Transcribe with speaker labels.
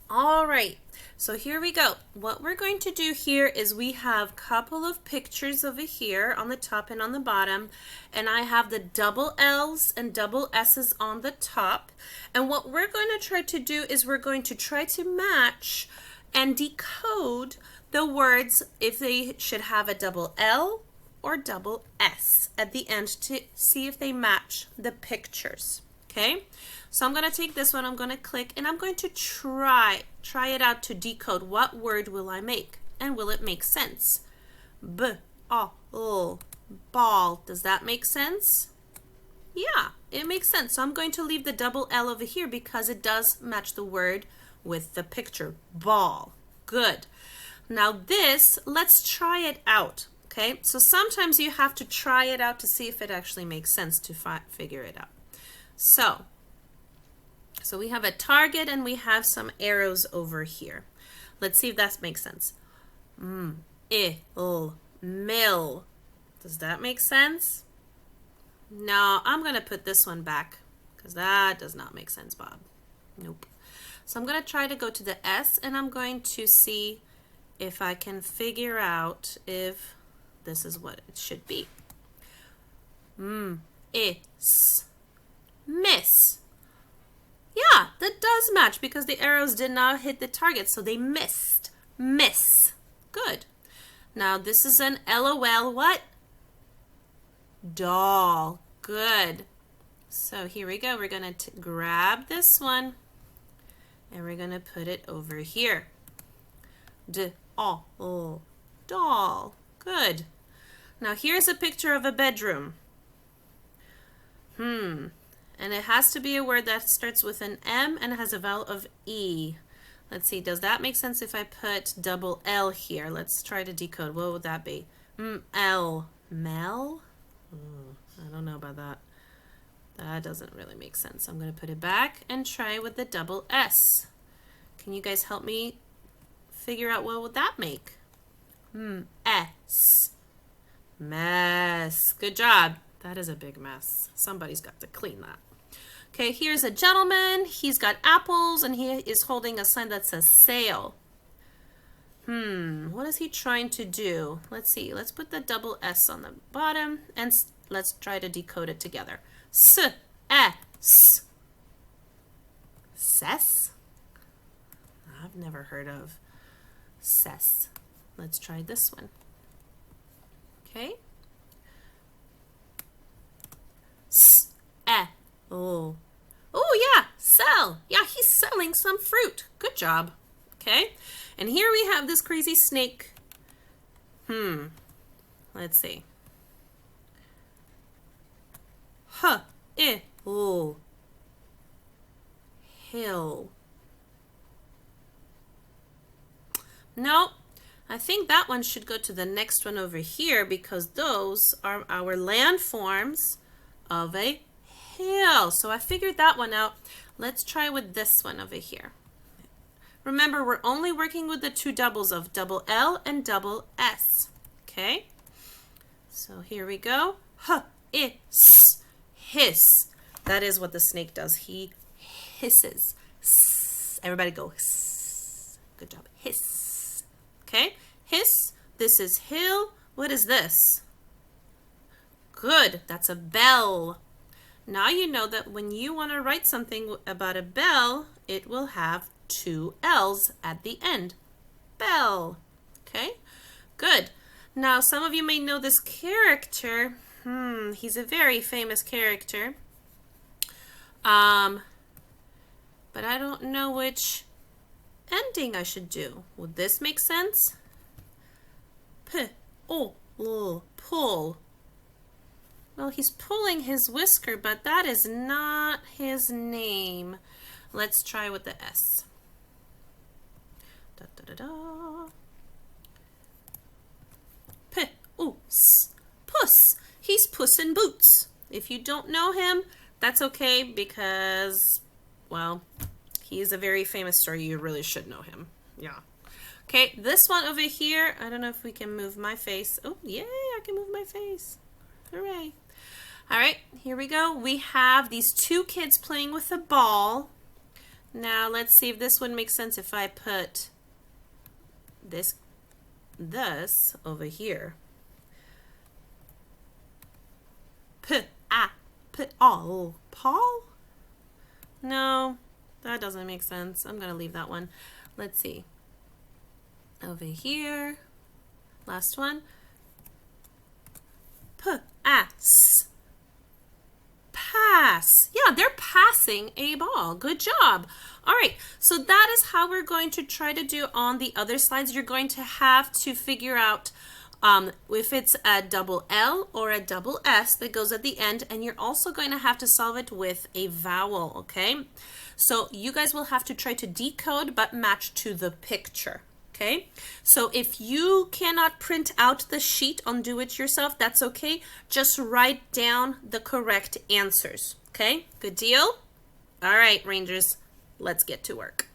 Speaker 1: All right, so here we go. What we're going to do here is we have a couple of pictures over here on the top and on the bottom, and I have the double L's and double S's on the top. And what we're going to try to do is we're going to try to match and decode the words if they should have a double L or double S at the end to see if they match the pictures. Okay, so I'm going to take this one, I'm going to click, and I'm going to try it out to decode what word will I make, and will it make sense? Ball. Does that make sense? Yeah, it makes sense. So I'm going to leave the double L over here because it does match the word with the picture. Ball. Good. Now this, let's try it out. Okay, so sometimes you have to try it out to see if it actually makes sense to figure it out. So we have a target and we have some arrows over here. Let's see if that makes sense. Mill. Does that make sense? No, I'm going to put this one back because that does not make sense, Bob. Nope. So I'm going to try to go to the S and I'm going to see if I can figure out if this is what it should be. Miss. Yeah, that does match because the arrows did not hit the target, so they missed. Miss. Good. Now this is an LOL what? Doll. Good. So here we go. We're going to grab this one and we're going to put it over here. Doll. Good. Now here's a picture of a bedroom. And it has to be a word that starts with an M and has a vowel of E. Let's see, does that make sense if I put double L here? Let's try to decode. What would that be? Mel? I don't know about that. That doesn't really make sense. I'm going to put it back and try with the double S. Can you guys help me figure out what would that make? S. Mess. Good job. That is a big mess. Somebody's got to clean that. Okay, here's a gentleman. He's got apples and he is holding a sign that says sale. What is he trying to do? Let's see. Let's put the double S on the bottom and let's try to decode it together. S. Cess? I've never heard of cess. Let's try this one. Okay. Oh, yeah, sell. Yeah, he's selling some fruit. Good job. Okay, and here we have this crazy snake. Let's see. Hill. No, I think that one should go to the next one over here because those are our landforms of a hill. So I figured that one out. Let's try with this one over here. Remember, we're only working with the two doubles of double L and double S. Okay? So here we go. Hiss. That is what the snake does. He hisses. Everybody go. Good job. Hiss. Okay? Hiss. This is hill. What is this? Good. That's a bell. Now you know that when you want to write something about a bell, it will have two L's at the end. Bell. Okay? Good. Now some of you may know this character. He's a very famous character. But I don't know which ending I should do. Would this make sense? Pull. Well, he's pulling his whisker, but that is not his name. Let's try with the S. Puss. He's Puss in Boots. If you don't know him, that's okay because, well, he is a very famous story. You really should know him. Yeah. Okay, this one over here, I don't know if we can move my face. Oh, yay, I can move my face. Hooray. All right, here we go. We have these two kids playing with a ball. Now let's see if this one makes sense if I put this over here. Paul. No, that doesn't make sense. I'm gonna leave that one. Let's see. Over here. Last one. Pass. Pass. Yeah, they're passing a ball. Good job. All right, so that is how we're going to try to do on the other slides. You're going to have to figure out if it's a double L or a double S that goes at the end, and you're also going to have to solve it with a vowel, okay? So you guys will have to try to decode but match to the picture. Okay, so if you cannot print out the sheet on Do It Yourself, that's okay. Just write down the correct answers. Okay, good deal? All right, Rangers, let's get to work.